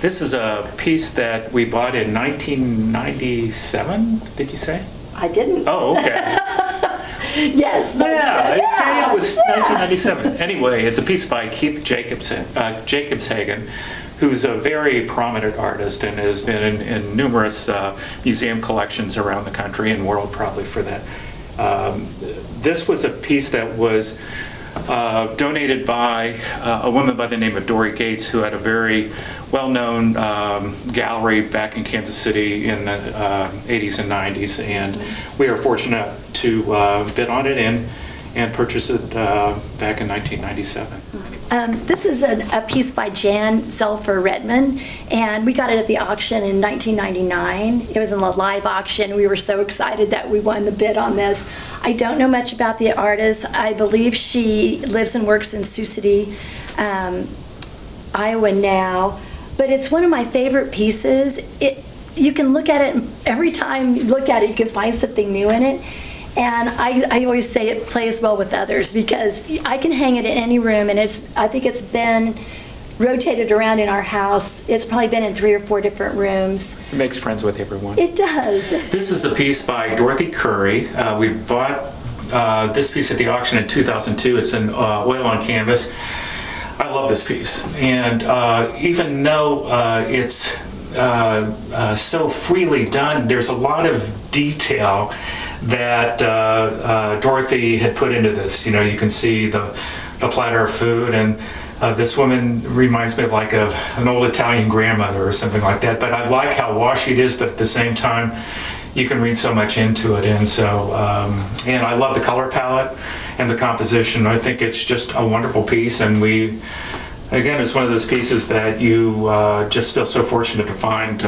This is a piece that we bought in 1997, did you say? I didn't. Oh, okay. Yes. Yeah, I'd say it was 1997. Anyway, it's a piece by Keith Jacobshagen, who's a very prominent artist and has been in numerous museum collections around the country and world probably for that. This was a piece that was donated by a woman by the name of Dory Gates, who had a very well-known gallery back in Kansas City in the 80s and 90s, and we are fortunate to bid on it and purchase it back in 1997. This is a piece by Janzelfer Redman, and we got it at the auction in 1999. It was in a live auction. We were so excited that we won the bid on this. I don't know much about the artist. I believe she lives and works in Sioux City, Iowa now, but it's one of my favorite pieces. You can look at it, and every time you look at it, you can find something new in it. And I always say it plays well with others because I can hang it in any room, and I think it's been rotated around in our house. It's probably been in 3 or 4 different rooms. It makes friends with everyone. It does. This is a piece by Dorothy Curry. We bought this piece at the auction in 2002. It's an oil on canvas. I love this piece, and even though it's so freely done, there's a lot of detail that Dorothy had put into this. You know, you can see the platter of food, and this woman reminds me of like an old Italian grandmother or something like that. But I like how washy it is, but at the same time, you can read so much into it. And so, and I love the color palette and the composition. I think it's just a wonderful piece, and again, it's one of those pieces that you just feel so fortunate to find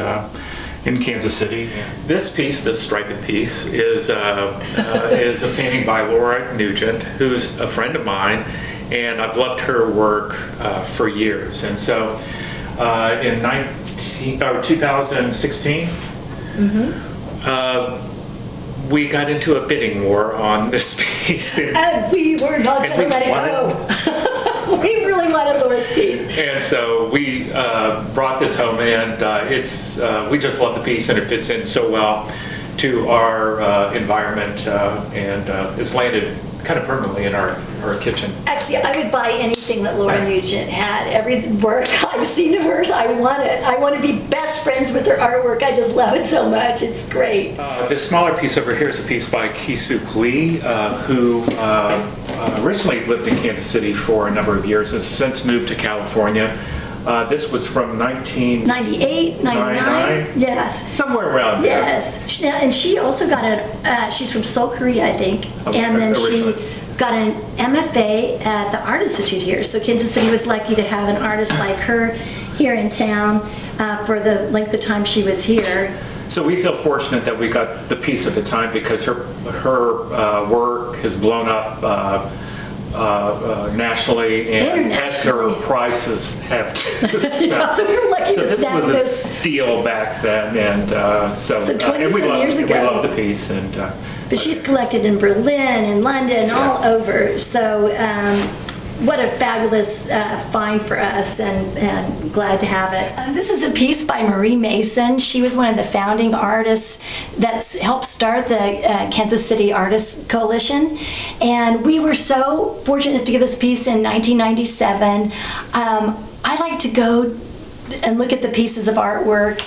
in Kansas City. This piece, this striped piece, is a painting by Laura Nugent, who's a friend of mine, and I've loved her work for years. And so in 2016, we got into a bidding war on this piece. And we were not going to let it go. We really wanted Laura's piece. And so we brought this home, and we just love the piece, and it fits in so well to our environment, and it's landed kind of permanently in our kitchen. Actually, I would buy anything that Laura Nugent had. Every work I've seen of hers, I want it. I want to be best friends with her artwork. I just love it so much. It's great. This smaller piece over here is a piece by KCAC Lee, who originally lived in Kansas City for a number of years and since moved to California. This was from 1998, 99? Yes. Somewhere around there. Yes. And she also got she's from Seoul, Korea, I think. Okay, and then originally. she got an MFA at the Art Institute here. So Kansas City was lucky to have an artist like her here in town for the length of time she was here. So we feel fortunate that we got the piece at the time because her work has blown up nationally, and as her prices have too. So we were lucky to snap this was a this. steal back then, and so 20-some years ago. We love the piece, and but she's collected in Berlin and London, all over. So what a fabulous find for us, and glad to have it. This is a piece by Marie Mason. She was one of the founding artists that helped start the Kansas City Artists Coalition, and we were so fortunate to get this piece in 1997. I like to go and look at the pieces of artwork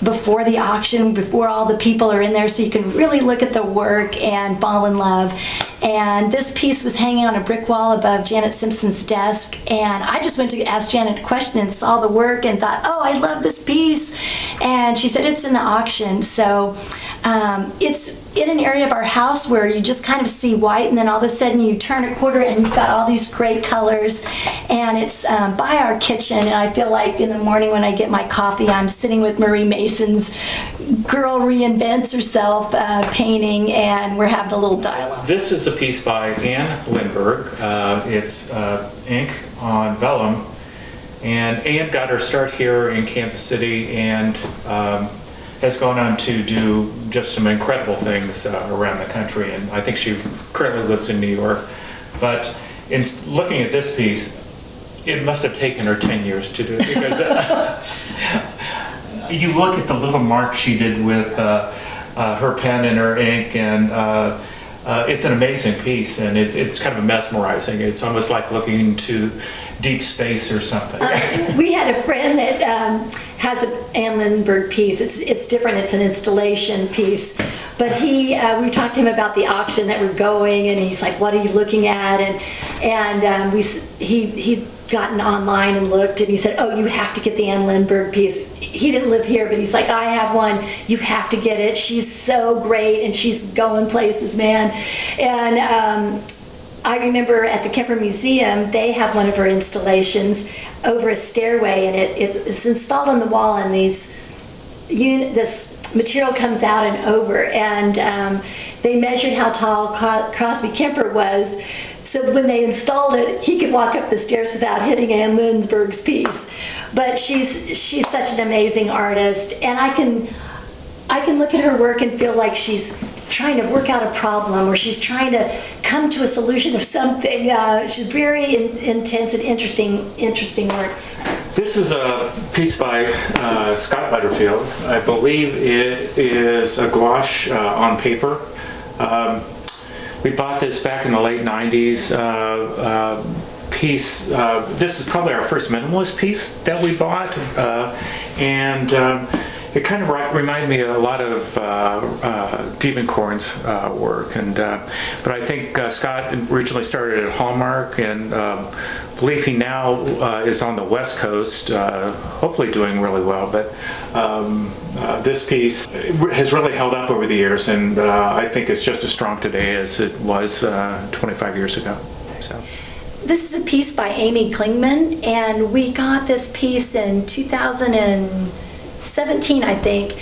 before the auction, before all the people are in there, so you can really look at the work and fall in love. And this piece was hanging on a brick wall above Janet Simpson's desk, and I just went to ask Janet a question and saw the work and thought, oh, I love this piece. And she said it's in the auction. So it's in an area of our house where you just kind of see white, and then all of a sudden you turn a quarter and you've got all these great colors. And it's by our kitchen, and I feel like in the morning when I get my coffee, I'm sitting with Marie Mason's Girl Reinvents Herself painting, and we're having a little dialogue. This is a piece by Anne Lindebergh. It's ink on vellum, and Anne got her start here in Kansas City, and has gone on to do just some incredible things around the country, and I think she currently lives in New York. But in looking at this piece, it must have taken her 10 years to do it, because you look at the little mark she did with her pen and her ink, and it's an amazing piece, and it's kind of mesmerizing. It's almost like looking into deep space or something. We had a friend that has an Anne Lindebergh piece. It's different. It's an installation piece. But we talked to him about the auction that we're going, and he's like, "What are you looking at?" And he'd gotten online and looked, and he said, "Oh, you have to get the Anne Lindebergh piece." He didn't live here, but he's like, "I have one. You have to get it. She's so great, and she's going places, man." And I remember at the Kemper Museum, they have one of her installations over a stairway, and it's installed on the wall, and this material comes out and over, and they measured how tall Crosby Kemper was, so when they installed it, he could walk up the stairs without hitting Anne Lindebergh's piece. But she's such an amazing artist, and I can look at her work and feel like she's trying to work out a problem, or she's trying to come to a solution of something. She's very intense and interesting work. This is a piece by Scott Letterfield. I believe it is a gouache on paper. We bought this back in the late 90s. Piece. This is probably our first minimalist piece that we bought, and it kind of reminded me a lot of Diebenkorn's work, but I think Scott originally started at Hallmark, and I believe he now is on the West Coast, hopefully doing really well. But this piece has really held up over the years, and I think it's just as strong today as it was 25 years ago. So. This is a piece by Amy Klingman, and we got this piece in 2017, I think.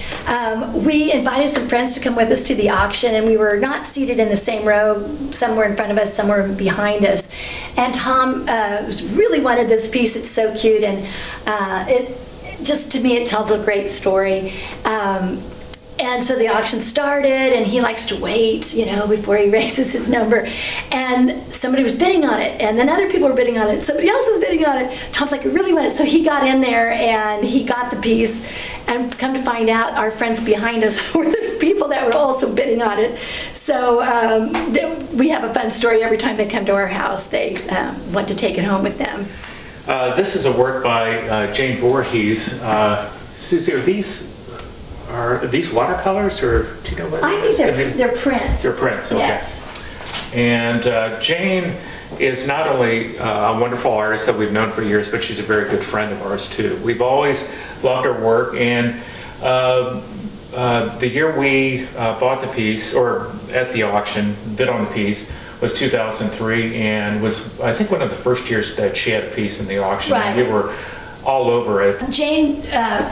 We invited some friends to come with us to the auction, and we were not seated in the same row. Some were in front of us, some were behind us. And Tom really wanted this piece. It's so cute, and to me, it tells a great story. And so the auction started, and he likes to wait, before he raises his number. And somebody was bidding on it, and then other people were bidding on it. Somebody else was bidding on it. Tom's like, "I really want it." So he got in there, and he got the piece. And come to find out, our friends behind us were the people that were also bidding on it. So we have a fun story every time they come to our house. They want to take it home with them. This is a work by Jane Voorhees. Susie, are these watercolors, or do you know what? I think they're prints. They're prints, okay. Yes. And Jane is not only a wonderful artist that we've known for years, but she's a very good friend of ours too. We've always loved her work, and the year we bought the piece, or at the auction, bid on the piece, was 2003, and was, I think, one of the first years that she had a piece in the auction. Right. And we were all over it. Jane,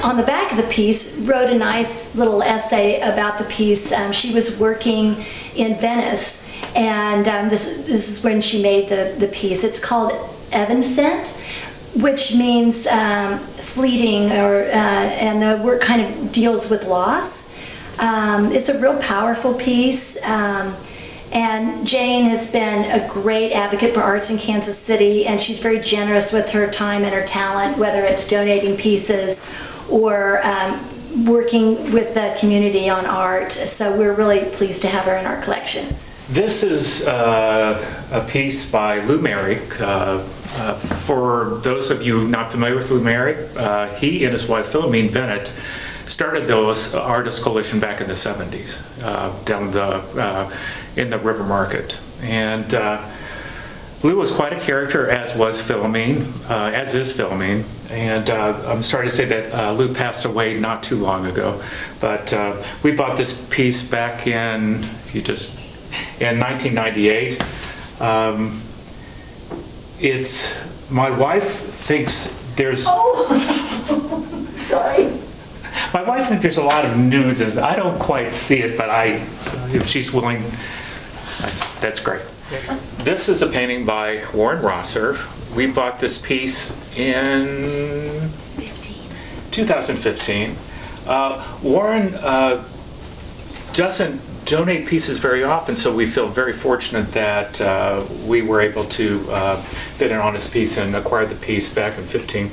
on the back of the piece, wrote a nice little essay about the piece. She was working in Venice, and this is when she made the piece. It's called Evanescent, which means fleeting, and the work kind of deals with loss. It's a real powerful piece. And Jane has been a great advocate for arts in Kansas City, and she's very generous with her time and her talent, whether it's donating pieces or working with the community on art. So we're really pleased to have her in our collection. This is a piece by Lou Merrick. For those of you not familiar with Lou Merrick, he and his wife Philomene Bennett started those Artists Coalition back in the 70s down in the River Market. And Lou was quite a character, as was Philomene, as is Philomene. And I'm sorry to say that Lou passed away not too long ago. But we bought this piece back in 1998. My wife thinks there's... Oh, sorry. My wife thinks there's a lot of nudes. I don't quite see it, but if she's willing, that's great. This is a painting by Warren Rosser. We bought this piece in 2015. Warren doesn't donate pieces very often, so we feel very fortunate that we were able to bid in on his piece and acquire the piece back in 2015.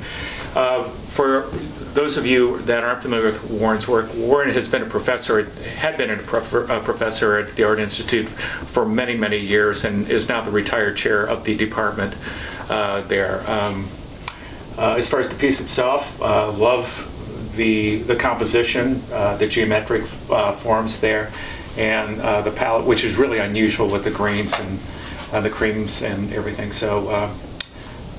For those of you that aren't familiar with Warren's work, Warren has been a professor, had been a professor at the Art Institute for many, many years, and is now the retired chair of the department there. As far as the piece itself, love the composition, the geometric forms there, and the palette, which is really unusual with the greens and the creams and everything. So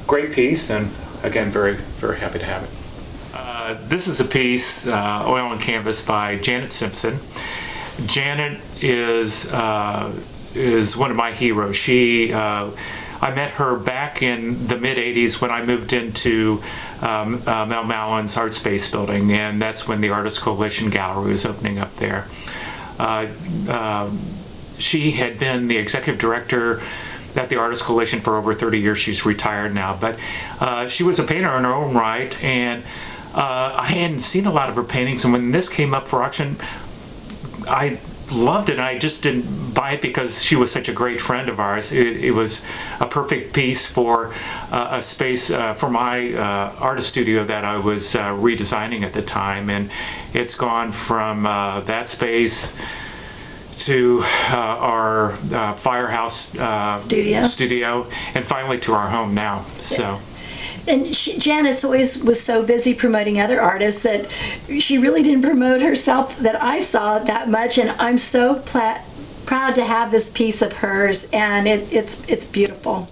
great piece, and again, very, very happy to have it. This is a piece, oil and canvas, by Janet Simpson. Janet is one of my heroes. I met her back in the mid-'80s when I moved into Mel Mallon's Art Space building, and that's when the Artists Coalition Gallery was opening up there. She had been the executive director at the Artists Coalition for over 30 years. She's retired now, but she was a painter in her own right, and I hadn't seen a lot of her paintings, and when this came up for auction, I loved it. I just didn't buy it because she was such a great friend of ours. It was a perfect piece for a space for my artist studio that I was redesigning at the time, and it's gone from that space to our firehouse studio, and finally to our home now. So. And Janet's always was so busy promoting other artists that she really didn't promote herself that I saw that much, and I'm so proud to have this piece of hers, and it's beautiful.